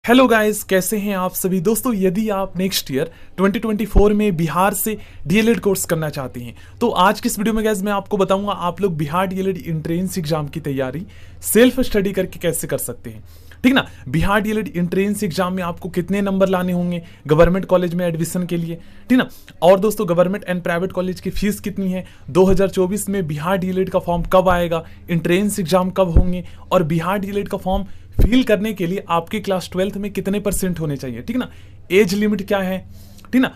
Hello guys, कैसे हैं आप सभी दोस्तों। यदि आप नेक्स्ट ईयर 2024 में बिहार से डीएलएड कोर्स करना चाहते हैं तो आज की इस वीडियो में गाइस मैं आपको बताऊंगा आप लोग बिहार डीएलएड एंट्रेंस एग्जाम की तैयारी सेल्फ स्टडी करके कैसे कर सकते हैं। ठीक ना। बिहार डीएलएड एंट्रेंस एग्जाम में आपको कितने नंबर लाने होंगे गवर्नमेंट कॉलेज में एडमिशन के लिए, ठीक ना। और दोस्तों गवर्नमेंट एंड प्राइवेट कॉलेज की फीस कितनी है, 2024 में बिहार डीएलएड का फॉर्म कब आएगा, एंट्रेंस एग्जाम कब होंगे और बिहार डीएलएड का फॉर्म फिल करने के लिए आपके क्लास 12th में कितने % होने चाहिए, ठीक ना। एज लिमिट क्या है, ठीक ना।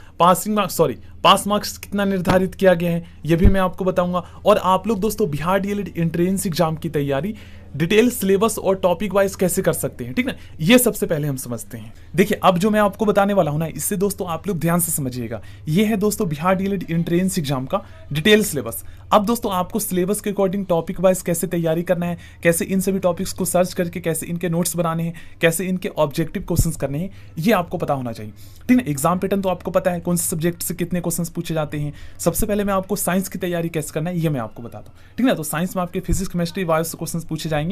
पास मार्क्स कितना निर्धारित किया गया है ये भी मैं आपको बताऊंगा। और आप लोग दोस्तों बिहार डीएलएड एंट्रेंस एग्जाम की तैयारी डिटेल सिलेबस और टॉपिक वाइज कैसे कर सकते हैं, ठीक ना, ये सबसे पहले हम समझते हैं। देखिए अब जो मैं आपको बताने वाला हूं ना, इससे दोस्तों आप लोग ध्यान से समझिएगा। ये है दोस्तों बिहार डीएलएड एंट्रेंस एग्जाम का डिटेल सिलेबस। अब दोस्तों आपको सिलेबस के अकॉर्डिंग टॉपिक वाइज कैसे तैयारी करना है, कैसे इन सभी टॉपिक्स को सर्च करके कैसे इनके नोट्स बनाने हैं, कैसे इनके ऑब्जेक्टिव क्वेश्चंस करने हैं, ये आपको पता होना चाहिए, ठीक है। एग्जाम पैटर्न तो आपको पता है कौन से सब्जेक्ट से कितने क्वेश्चंस पूछे जाते हैं। सबसे पहले मैं आपको साइंस की तैयारी कैसे करना है ये मैं आपको बताता हूँ, ठीक है। तो साइंस में आपके फिजिक्स केमिस्ट्री बायो से क्वेश्चंस पूछे जाएंगे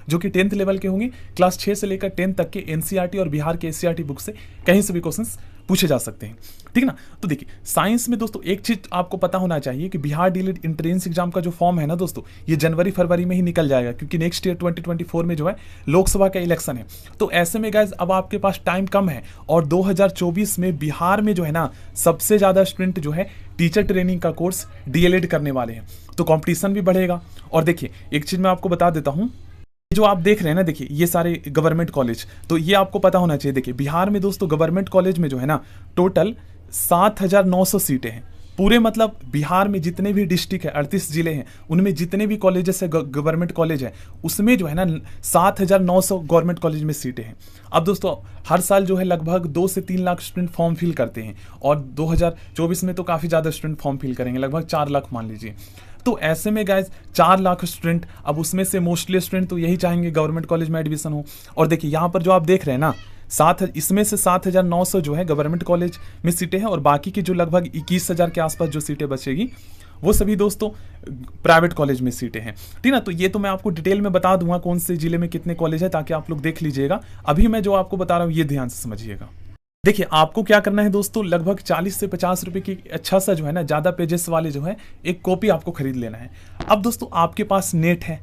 जो कि 10th लेवल के होंगे। क्लास 6 से लेकर 10 तक के एनसीईआरटी और बिहार के एससीईआरटी बुक से कहीं से भी क्वेश्चंस पूछे जा सकते हैं, ठीक ना। तो देखिए साइंस में दोस्तों एक चीज आपको पता होना चाहिए कि बिहार डीएलएड एंट्रेंस एग्जाम का जो फॉर्म है ना दोस्तों, ये जनवरी फरवरी में ही निकल जाएगा क्योंकि नेक्स्ट ईयर 2024 में जो है लोकसभा का इलेक्शन है। तो ऐसे में गाइज अब आपके पास टाइम कम है और 2024 में बिहार में जो है ना सबसे ज्यादा स्टूडेंट जो है टीचर ट्रेनिंग का कोर्स डीएलएड करने वाले हैं, तो कॉम्पिटिशन भी बढ़ेगा। और देखिए एक चीज मैं आपको बता देता हूं, जो आप देख रहे हैं ना, देखिए ये सारे गवर्नमेंट कॉलेज, तो ये आपको पता होना चाहिए। देखिए बिहार में दोस्तों गवर्नमेंट कॉलेज में जो है ना टोटल 7,900 सीटें हैं पूरे, मतलब बिहार में जितने भी डिस्ट्रिक्ट है 38 जिले हैं उनमें जितने भी कॉलेजेस है गवर्नमेंट कॉलेज है उसमें जो है ना 7,900 गवर्नमेंट कॉलेज में सीटें हैं। अब दोस्तों हर साल जो है लगभग 2 से 3 लाख स्टूडेंट फॉर्म फिल करते हैं और 2024 में तो काफ़ी ज़्यादा स्टूडेंट फॉर्म फिल करेंगे, लगभग 4 लाख मान लीजिए। तो ऐसे में गाइज 4 लाख स्टूडेंट, अब उसमें से मोस्टली स्टूडेंट तो यही चाहेंगे गवर्नमेंट कॉलेज में एडमिशन हो। और देखिए यहाँ पर जो आप देख रहे हैं ना इसमें से 7,900 जो है गवर्नमेंट कॉलेज में सीटें हैं और बाकी की जो लगभग 21,000 के आसपास जो सीटें बचेगी वो सभी दोस्तों प्राइवेट कॉलेज में सीटें हैं, ठीक ना। तो ये तो मैं आपको डिटेल में बता दूंगा कौन से जिले में कितने कॉलेज है ताकि आप लोग देख लीजिएगा। अभी मैं जो आपको बता रहा हूँ ये ध्यान से समझिएगा। देखिए आपको क्या करना है दोस्तों, लगभग 40 से 50 रुपए की अच्छा सा जो है ना ज़्यादा पेजेस वाले जो है एक कॉपी आपको खरीद लेना है। अब दोस्तों आपके पास नेट है,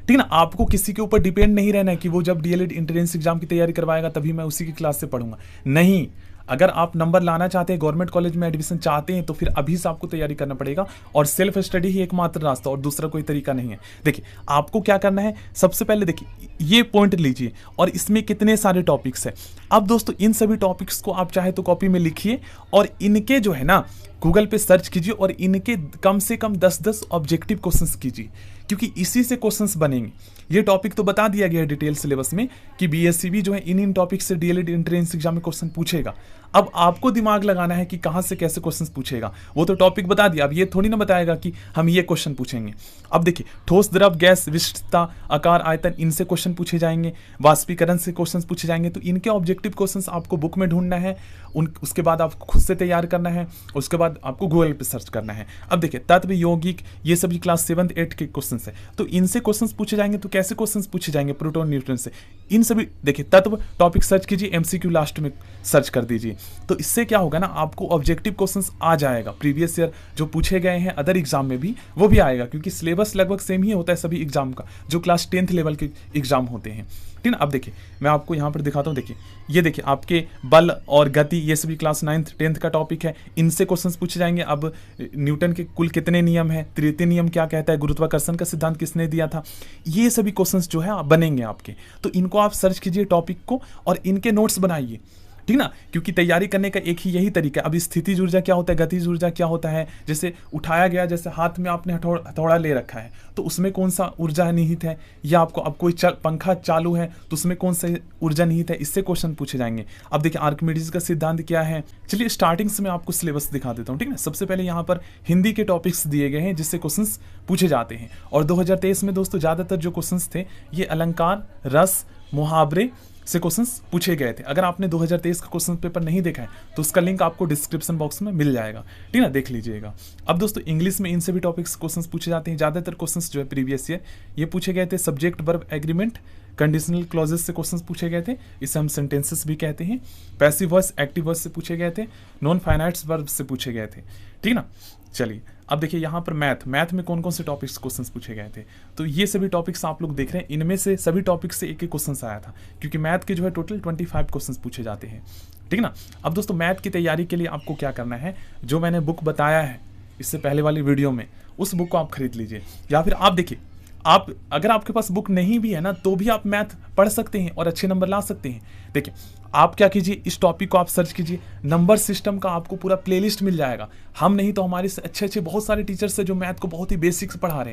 ठीक ना, आपको किसी के ऊपर डिपेंड नहीं रहना है कि वो जब डीएलएड एंट्रेंस एग्जाम की तैयारी करवाएगा तभी मैं उसी की क्लास से पढ़ूंगा, नहीं। अगर आप नंबर लाना चाहते हैं गवर्नमेंट कॉलेज में एडमिशन चाहते हैं तो फिर अभी से आपको तैयारी करना पड़ेगा और सेल्फ स्टडी ही एकमात्र रास्ता और दूसरा कोई तरीका नहीं है। देखिए आपको क्या करना है, सबसे पहले देखिए ये पॉइंट लीजिए और इसमें कितने सारे टॉपिक्स हैं। अब दोस्तों इन सभी टॉपिक्स को आप चाहे तो कॉपी में लिखिए और इनके जो है ना गूगल पे सर्च कीजिए और इनके कम से कम 10-10 ऑब्जेक्टिव क्वेश्चंस कीजिए क्योंकि इसी से क्वेश्चंस बनेंगे। ये टॉपिक तो बता दिया गया है डिटेल सिलेबस में कि बीएससीबी जो है इन टॉपिक से डीएलएड एंट्रेंस एग्जाम में क्वेश्चन पूछेगा। अब आपको दिमाग लगाना है कि कहां से कैसे क्वेश्चंस पूछेगा, वो तो टॉपिक बता दिया। अब ये थोड़ी ना बताएगा कि हम ये क्वेश्चन पूछेंगे। अब देखिए ठोस द्रव गैस विशिष्टता आकार आयतन इनसे क्वेश्चन पूछे जाएंगे, वाष्पीकरण से क्वेश्चन पूछे जाएंगे। तो इनके ऑब्जेक्टिव क्वेश्चंस आपको बुक में ढूंढना है, उसके बाद आपको खुद से तैयार करना है, उसके बाद आपको गूगल पे सर्च करना है। अब देखिए तत्व यौगिक ये सभी क्लास 7th 8th के क्वेश्चन है, तो इनसे क्वेश्चंस पूछे जाएंगे। तो कैसे क्वेश्चंस पूछे जाएंगे, प्रोटॉन न्यूट्रॉन से। इन सभी देखिए तत्व टॉपिक सर्च कीजिए, एमसीक्यू लास्ट में सर्च कर दीजिए। तो इससे क्या होगा ना आपको ऑब्जेक्टिव क्वेश्चंस आ जाएगा, प्रीवियस ईयर जो पूछे गए हैं अदर एग्जाम में भी वो भी आएगा क्योंकि सिलेबस लगभग सेम ही होता है सभी एग्जाम का जो क्लास 10th लेवल के एग्जाम होते हैं, ठीक ना। अब देखिए मैं आपको यहाँ पर दिखाता हूँ, देखिए ये देखिए आपके बल और गति ये सभी क्लास 9th 10th का टॉपिक है, इनसे क्वेश्चंस पूछे जाएंगे। अब न्यूटन के कुल कितने नियम है, तृतीय नियम क्या कहता है, गुरुत्वाकर्षण का सिद्धांत किसने दिया था, ये सभी क्वेश्चंस जो है बनेंगे आपके। तो इनको आप सर्च कीजिए टॉपिक को और इनके नोट्स बनाइए, ठीक ना, क्योंकि तैयारी करने का एक ही यही तरीका है। अब स्थितिज ऊर्जा क्या होता है, गतिज ऊर्जा क्या होता है, जैसे उठाया गया, जैसे हाथ में आपने हथौड़ा ले रखा है तो उसमें कौन सा ऊर्जा निहित है, या आपको अब कोई पंखा चालू है तो उसमें कौन सा ऊर्जा निहित है, इससे क्वेश्चन पूछे जाएंगे। अब देखिए आर्किमिडीज का सिद्धांत क्या है। चलिए स्टार्टिंग से मैं आपको सिलेबस दिखा देता हूँ, ठीक है। सबसे पहले यहाँ पर हिंदी के टॉपिक्स दिए गए हैं जिससे क्वेश्चन पूछे जाते हैं और 2023 में दोस्तों ज़्यादातर जो क्वेश्चन थे ये अलंकार, रस, मुहावरे, से क्वेश्चंस पूछे गए थे। अगर आपने 2023 का क्वेश्चन पेपर नहीं देखा है तो उसका लिंक आपको डिस्क्रिप्शन बॉक्स में मिल जाएगा, ठीक है ना, देख लीजिएगा। अब दोस्तों इंग्लिश में इन सभी टॉपिक्स क्वेश्चंस पूछे जाते हैं। ज़्यादातर क्वेश्चंस जो है प्रीवियस ईयर ये पूछे गए थे। Subject verb agreement conditional clauses से क्वेश्चंस पूछे गए थे, इसे हम सेंटेंसेस भी कहते हैं। पैसिव वॉइस एक्टिव वॉइस से पूछे गए थे। नॉन फाइनाइट्स वर्ब से पूछे गए थे, ठीक ना। चलिए अब देखिए यहाँ पर मैथ में कौन कौन से टॉपिक्स क्वेश्चंस पूछे गए थे। तो ये सभी टॉपिक्स आप लोग देख रहे हैं, इनमें से सभी टॉपिक्स से एक एक क्वेश्चन आया था, क्योंकि मैथ के जो है टोटल 25 क्वेश्चंस पूछे जाते हैं, ठीक ना। अब दोस्तों मैथ की तैयारी के लिए आपको क्या करना है, जो मैंने बुक बताया है इससे पहले वाली वीडियो में, उस बुक को आप खरीद लीजिए। या फिर आप देखिए, आप अगर आपके पास बुक नहीं भी है ना तो भी आप मैथ पढ़ सकते हैं और अच्छे नंबर ला सकते हैं। देखिए आप क्या कीजिए, इस टॉपिक को आप सर्च कीजिए, नंबर सिस्टम का आपको पूरा प्लेलिस्ट मिल जाएगा। हम नहीं तो हमारे से अच्छे अच्छे बहुत सारे टीचर्स हैं जो मैथ को बहुत ही बेसिक से पढ़ाते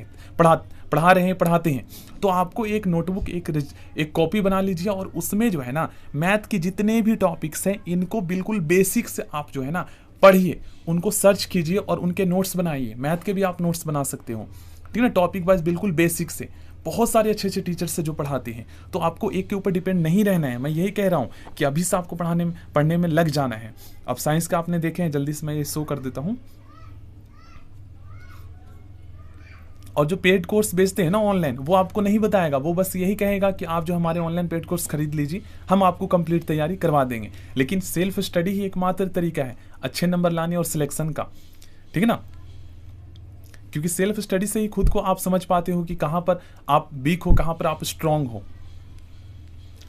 हैं। तो आपको एक नोटबुक एक कॉपी बना लीजिए और उसमें जो है ना मैथ के जितने भी टॉपिक्स हैं इनको बिल्कुल बेसिक से आप जो है ना पढ़िए, उनको सर्च कीजिए और उनके नोट्स बनाइए। मैथ के भी आप नोट्स बना सकते हो, ठीक है ना, टॉपिक वाइज बिल्कुल बेसिक से। बहुत सारे अच्छे अच्छे टीचर्स से जो पढ़ाते हैं, तो आपको एक के ऊपर डिपेंड नहीं रहना है। मैं यही कह रहा हूँ कि अभी से आपको पढ़ने में लग जाना है। अब साइंस का आपने देखे हैं, जल्दी से मैं ये शो कर देता हूँ। और जो पेड कोर्स बेचते हैं ना ऑनलाइन, वो आपको नहीं बताएगा, वो बस यही कहेगा कि आप जो हमारे ऑनलाइन पेड कोर्स खरीद लीजिए, हम आपको कंप्लीट तैयारी करवा देंगे। लेकिन सेल्फ स्टडी ही एकमात्र तरीका है अच्छे नंबर लाने और सिलेक्शन का, ठीक है ना। क्योंकि सेल्फ स्टडी से ही खुद को आप समझ पाते हो कि कहाँ पर आप वीक हो, कहाँ पर आप स्ट्रांग हो।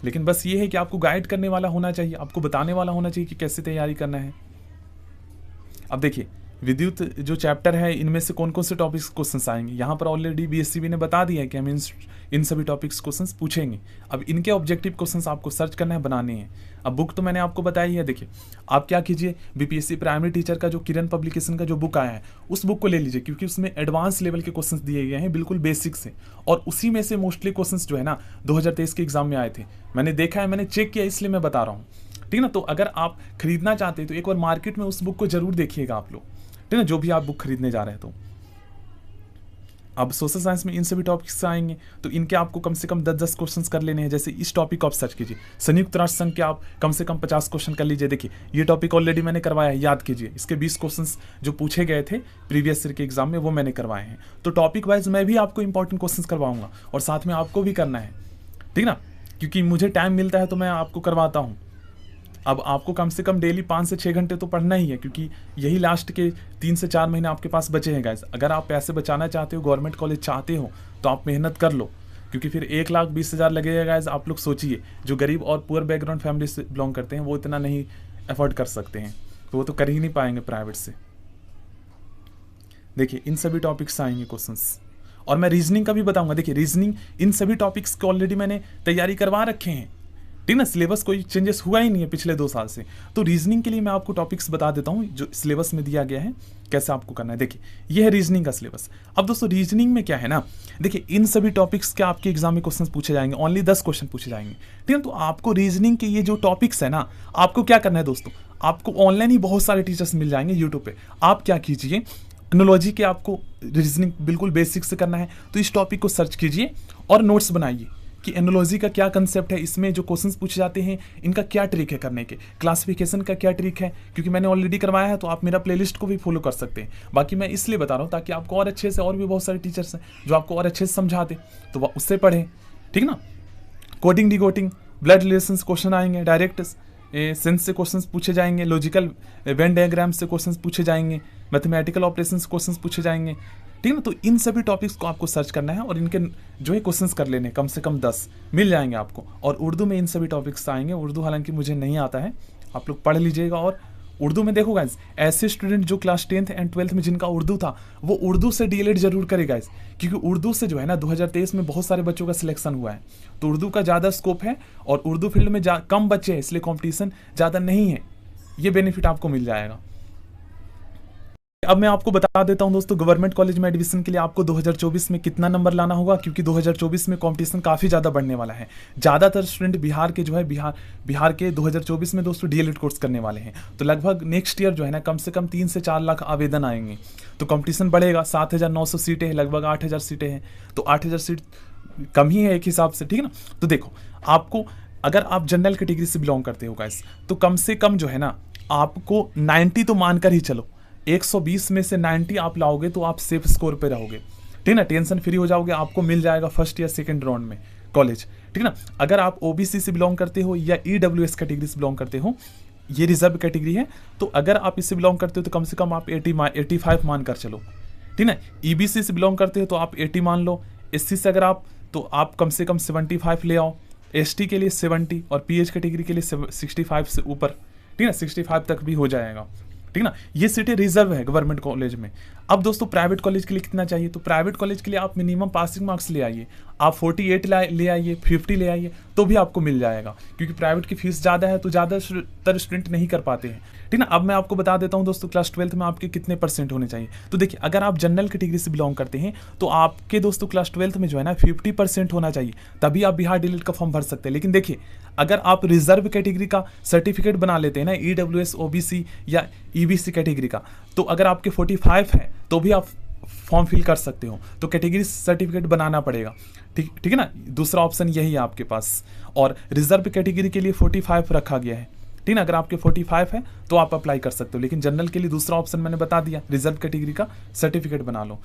लेकिन बस ये है कि आपको गाइड करने वाला होना चाहिए, आपको बताने वाला होना चाहिए कि कैसे तैयारी करना है। अब देखिए विद्युत जो चैप्टर है, इनमें से कौन कौन से टॉपिक्स क्वेश्चंस आएंगे। यहाँ पर ऑलरेडी बीएससीबी ने बता दिया है कि हम इन सभी टॉपिक्स क्वेश्चंस पूछेंगे। अब इनके ऑब्जेक्टिव क्वेश्चंस आपको सर्च करना है, बनाने हैं। अब बुक तो मैंने आपको बताई है। देखिए आप क्या कीजिए, बीपीएससी प्राइमरी टीचर का जो किरण पब्लिकेशन का जो बुक आया है उस बुक को ले लीजिए, क्योंकि उसमें एडवांस लेवल के क्वेश्चंस दिए गए हैं बिल्कुल बेसिक से, और उसी में से मोस्टली क्वेश्चंस जो है ना 2023 के एग्जाम में आए थे। मैंने देखा है, मैंने चेक किया, इसलिए मैं बता रहा हूँ, ठीक ना। तो अगर आप खरीदना चाहते हैं तो एक बार मार्केट में उस बुक को जरूर देखिएगा आप लोग, ठीक है ना, जो भी आप बुक खरीदने जा रहे हैं। तो अब सोशल साइंस में इन सभी टॉपिक्स आएंगे, तो इनके आपको कम से कम 10-10 क्वेश्चंस कर लेने हैं। जैसे इस टॉपिक को आप सर्च कीजिए, संयुक्त राष्ट्र संघ के आप कम से कम 50 क्वेश्चन कर लीजिए। देखिए ये टॉपिक ऑलरेडी मैंने करवाया है, याद कीजिए। इसके 20 क्वेश्चंस जो पूछे गए थे प्रीवियस ईयर के एग्जाम में, वो मैंने करवाए हैं। तो टॉपिक वाइज मैं भी आपको इंपॉर्टेंट क्वेश्चन करवाऊंगा और साथ में आपको भी करना है, ठीक ना, क्योंकि मुझे टाइम मिलता है तो मैं आपको करवाता हूँ। अब आपको कम से कम डेली 5 से 6 घंटे तो पढ़ना ही है, क्योंकि यही लास्ट के 3 से 4 महीने आपके पास बचे हैं गाइस। अगर आप पैसे बचाना चाहते हो, गवर्नमेंट कॉलेज चाहते हो, तो आप मेहनत कर लो, क्योंकि फिर 1,20,000 लगेगा गाइस। आप लोग सोचिए, जो गरीब और पुअर बैकग्राउंड फैमिली से बिलोंग करते हैं वो इतना नहीं अफोर्ड कर सकते हैं, तो वो तो कर ही नहीं पाएंगे प्राइवेट से। देखिए इन सभी टॉपिक्स आएंगे क्वेश्चंस, और मैं रीजनिंग का भी बताऊंगा। देखिए रीजनिंग, इन सभी टॉपिक्स को ऑलरेडी मैंने तैयारी करवा रखे हैं, ठीक ना। सिलेबस कोई चेंजेस हुआ ही नहीं है पिछले 2 साल से। तो रीजनिंग के लिए मैं आपको टॉपिक्स बता देता हूँ जो सिलेबस में दिया गया है, कैसे आपको करना है। देखिए ये है रीजनिंग का सिलेबस। अब दोस्तों रीजनिंग में क्या है ना, देखिए इन सभी टॉपिक्स के आपके एग्जाम में क्वेश्चन पूछे जाएंगे, ओनली 10 क्वेश्चन पूछे जाएंगे, ठीक है। तो आपको रीजनिंग के ये जो टॉपिक्स है ना, आपको क्या करना है दोस्तों, आपको ऑनलाइन ही बहुत सारे टीचर्स मिल जाएंगे यूट्यूब पे। आप क्या कीजिए, एनोलॉजी के आपको रीजनिंग बिल्कुल बेसिक से करना है, तो इस टॉपिक को सर्च कीजिए और नोट्स बनाइए कि एनोलॉजी का क्या कंसेप्ट है, इसमें जो क्वेश्चंस पूछे जाते हैं इनका क्या ट्रिक है करने के, क्लासिफिकेशन का क्या ट्रिक है, क्योंकि मैंने ऑलरेडी करवाया है। तो आप मेरा प्लेलिस्ट को भी फॉलो कर सकते हैं। बाकी मैं इसलिए बता रहा हूँ ताकि आपको और अच्छे से, और भी बहुत सारे टीचर्स हैं जो आपको और अच्छे से समझाते, तो वह उससे पढ़ें, ठीक ना। Coding decoding, blood relations question आएंगे, डायरेक्ट सेंस से क्वेश्चंस पूछे जाएंगे, लॉजिकल वेन डायग्राम से क्वेश्चंस पूछे जाएंगे, मैथमेटिकल ऑपरेशंस क्वेश्चंस पूछे जाएंगे, ठीक है ना। तो इन सभी टॉपिक्स को आपको सर्च करना है और इनके जो है क्वेश्चंस कर लेने, कम से कम 10 मिल जाएंगे आपको। और उर्दू में इन सभी टॉपिक्स आएंगे। उर्दू हालांकि मुझे नहीं आता है, आप लोग पढ़ लीजिएगा। और उर्दू में देखो गाइस, ऐसे स्टूडेंट जो क्लास 10th एंड 12th में जिनका उर्दू था, वो उर्दू से डीएलएड जरूर करे गाइस, क्योंकि उर्दू से जो है ना 2023 में बहुत सारे बच्चों का सिलेक्शन हुआ है। तो उर्दू का ज़्यादा स्कोप है और उर्दू फील्ड में कम बच्चे हैं, इसलिए कॉम्पिटिशन ज़्यादा नहीं है। ये बेनिफिट आपको मिल जाएगा। अब मैं आपको बता देता हूं दोस्तों, गवर्नमेंट कॉलेज में एडमिशन के लिए आपको 2024 में कितना नंबर लाना होगा, क्योंकि 2024 में कंपटीशन काफ़ी ज़्यादा बढ़ने वाला है। ज़्यादातर स्टूडेंट बिहार के जो है बिहार के 2024 में दोस्तों डीएलएड कोर्स करने वाले हैं। तो लगभग नेक्स्ट ईयर जो है ना कम से कम 3 से 4 लाख आवेदन आएंगे, तो कंपटीशन बढ़ेगा। 7,900 सीटें हैं, लगभग 8,000 सीटें हैं, तो 8,000 सीट कम ही है एक हिसाब से, ठीक है ना। तो देखो आपको अगर आप जनरल कैटेगरी से बिलोंग करते हो गाइस, तो कम से कम जो है ना आपको 90 तो मानकर ही चलो, 120 में से 90 आप लाओगे तो आप सेफ स्कोर पे रहोगे, ठीक ना, टेंशन फ्री हो जाओगे, आपको मिल जाएगा फर्स्ट या सेकंड राउंड में कॉलेज, ठीक ना। अगर आप ओबीसी से बिलोंग करते हो या ईडब्ल्यूएस कैटेगरी से बिलोंग करते हो, ये रिजर्व कैटेगरी है, तो अगर आप इससे बिलोंग करते हो तो कम से कम आप 85 मान कर चलो, ठीक ना। ईबीसी से बिलोंग करते हो तो आप 80 मान लो, एससी से अगर आप तो आप कम से कम 75 ले आओ, एसटी के लिए 70 और पीएच कैटेगरी के लिए 65 से ऊपर, ठीक ना, 65 तक भी हो जाएगा, ठीक ना। ये सीटें रिजर्व है गवर्नमेंट कॉलेज में। अब दोस्तों प्राइवेट कॉलेज के लिए कितना चाहिए, तो प्राइवेट कॉलेज के लिए आप मिनिमम पासिंग मार्क्स ले आइए, आप 48 ले आइए, 50 ले आइए, तो भी आपको मिल जाएगा, क्योंकि प्राइवेट की फीस ज़्यादा है तो ज़्यादातर स्टूडेंट नहीं कर पाते हैं, ठीक ना। अब मैं आपको बता देता हूँ दोस्तों क्लास 12 में आपके कितने % होने चाहिए। तो देखिए अगर आप जनरल कैटेगरी से बिलोंग करते हैं तो आपके दोस्तों क्लास 12 में जो है ना 50% होना चाहिए, तभी आप बिहार डीएलएड का फॉर्म भर सकते हैं। लेकिन देखिए अगर आप रिजर्व कैटेगरी का सर्टिफिकेट बना लेते हैं ना, ईडब्ल्यूएस, ओबीसी या ईबीसी कैटेगरी का, तो अगर आपके 45 है तो भी आप फॉर्म फिल कर सकते हो, तो कैटेगरी सर्टिफिकेट बनाना पड़ेगा, ठीक है ना। दूसरा ऑप्शन यही है आपके पास, और रिजर्व कैटेगरी के लिए 45 रखा गया है, ठीक ना। अगर आपके 45 है तो आप अप्लाई कर सकते हो, लेकिन जनरल के लिए दूसरा ऑप्शन मैंने बता दिया, रिजर्व कैटेगरी का सर्टिफिकेट बना लो।